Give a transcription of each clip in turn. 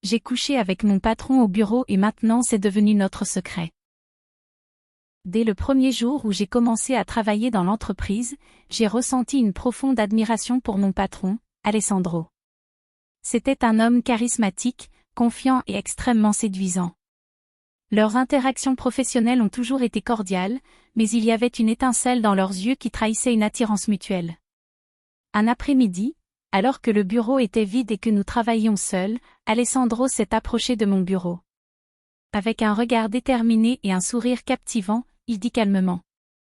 j'ai couché avec mon patron au bureau et maintenant c'est devenu notre secret. Dès le premier jour où j'ai commencé à travailler dans l'entreprise, j'ai ressenti une profonde admiration pour mon patron, Alessandro. C'était un homme charismatique, confiant et extrêmement séduisant. Leurs interactions professionnelles ont toujours été cordiales, mais il y avait une étincelle dans leurs yeux qui trahissait une attirance mutuelle. Un après-midi, alors que le bureau était vide et que nous travaillions seuls, Alessandro s'est approché de mon bureau. Avec un regard déterminé et un sourire captivant, il dit calmement.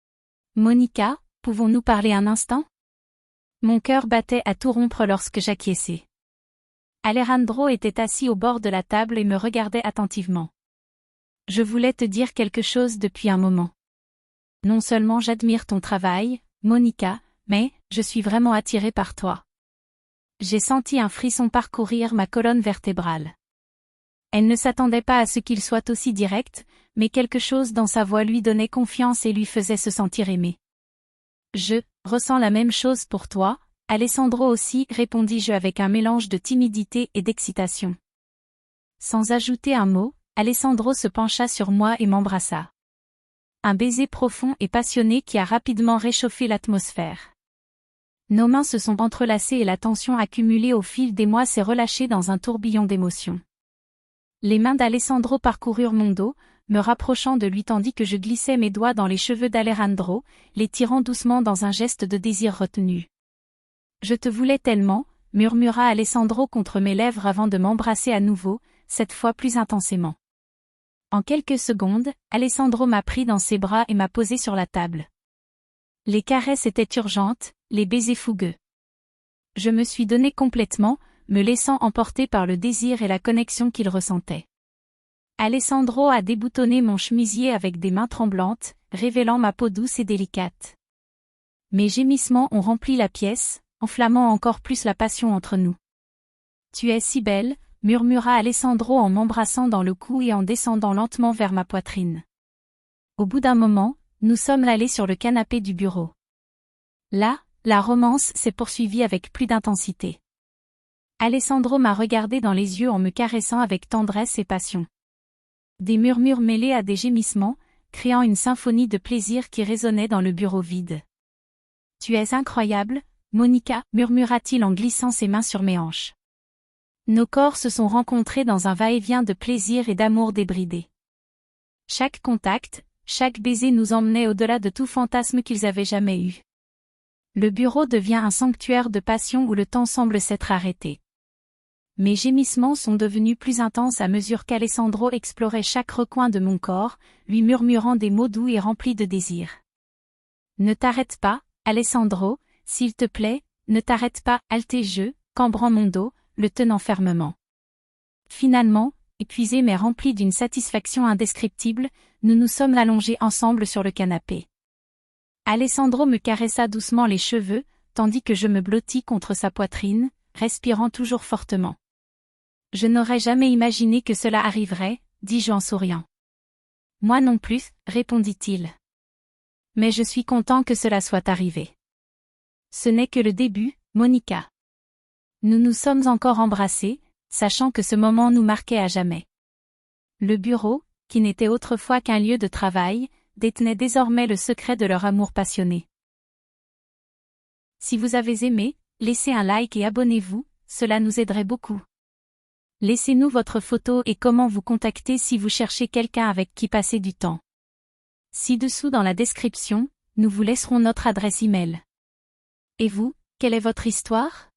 « Monica, pouvons-nous parler un instant ?» Mon cœur battait à tout rompre lorsque j'acquiesçai. Alejandro était assis au bord de la table et me regardait attentivement. « Je voulais te dire quelque chose depuis un moment. Non seulement j'admire ton travail, Monica, mais je suis vraiment attiré par toi. » J'ai senti un frisson parcourir ma colonne vertébrale. Elle ne s'attendait pas à ce qu'il soit aussi direct, mais quelque chose dans sa voix lui donnait confiance et lui faisait se sentir aimé. « Je ressens la même chose pour toi, Alessandro aussi, répondis-je avec un mélange de timidité et d'excitation. Sans ajouter un mot, Alessandro se pencha sur moi et m'embrassa. Un baiser profond et passionné qui a rapidement réchauffé l'atmosphère. Nos mains se sont entrelacées et la tension accumulée au fil des mois s'est relâchée dans un tourbillon d'émotions. Les mains d'Alessandro parcoururent mon dos, me rapprochant de lui tandis que je glissais mes doigts dans les cheveux d'Alejandro, les tirant doucement dans un geste de désir retenu. « Je te voulais tellement », murmura Alessandro contre mes lèvres avant de m'embrasser à nouveau, cette fois plus intensément. En quelques secondes, Alessandro m'a pris dans ses bras et m'a posé sur la table. Les caresses étaient urgentes, les baisers fougueux. Je me suis donné complètement, me laissant emporter par le désir et la connexion qu'il ressentait. Alessandro a déboutonné mon chemisier avec des mains tremblantes, révélant ma peau douce et délicate. Mes gémissements ont rempli la pièce, enflammant encore plus la passion entre nous. « Tu es si belle », murmura Alessandro en m'embrassant dans le cou et en descendant lentement vers ma poitrine. Au bout d'un moment, nous sommes allés sur le canapé du bureau. Là, la romance s'est poursuivie avec plus d'intensité. Alessandro m'a regardé dans les yeux en me caressant avec tendresse et passion. Des murmures mêlés à des gémissements, créant une symphonie de plaisir qui résonnait dans le bureau vide. « Tu es incroyable, Monica », murmura-t-il en glissant ses mains sur mes hanches. Nos corps se sont rencontrés dans un va-et-vient de plaisir et d'amour débridé. Chaque contact, chaque baiser nous emmenait au-delà de tout fantasme qu'ils avaient jamais eu. Le bureau devient un sanctuaire de passion où le temps semble s'être arrêté. Mes gémissements sont devenus plus intenses à mesure qu'Alessandro explorait chaque recoin de mon corps, lui murmurant des mots doux et remplis de désir. « Ne t'arrête pas, Alessandro, s'il te plaît, ne t'arrête pas », altai-je, cambrant mon dos, le tenant fermement. Finalement, épuisé mais rempli d'une satisfaction indescriptible, nous nous sommes allongés ensemble sur le canapé. Alessandro me caressa doucement les cheveux, tandis que je me blottis contre sa poitrine, respirant toujours fortement. « Je n'aurais jamais imaginé que cela arriverait, » dis-je en souriant. « Moi non plus, » répondit-il. « Mais je suis content que cela soit arrivé. Ce n'est que le début, Monica. » Nous nous sommes encore embrassés, sachant que ce moment nous marquait à jamais. Le bureau, qui n'était autrefois qu'un lieu de travail, détenait désormais le secret de leur amour passionné. Si vous avez aimé, laissez un like et abonnez-vous, cela nous aiderait beaucoup. Laissez-nous votre photo et comment vous contacter si vous cherchez quelqu'un avec qui passer du temps. Ci-dessous dans la description, nous vous laisserons notre adresse email. Et vous, quelle est votre histoire ?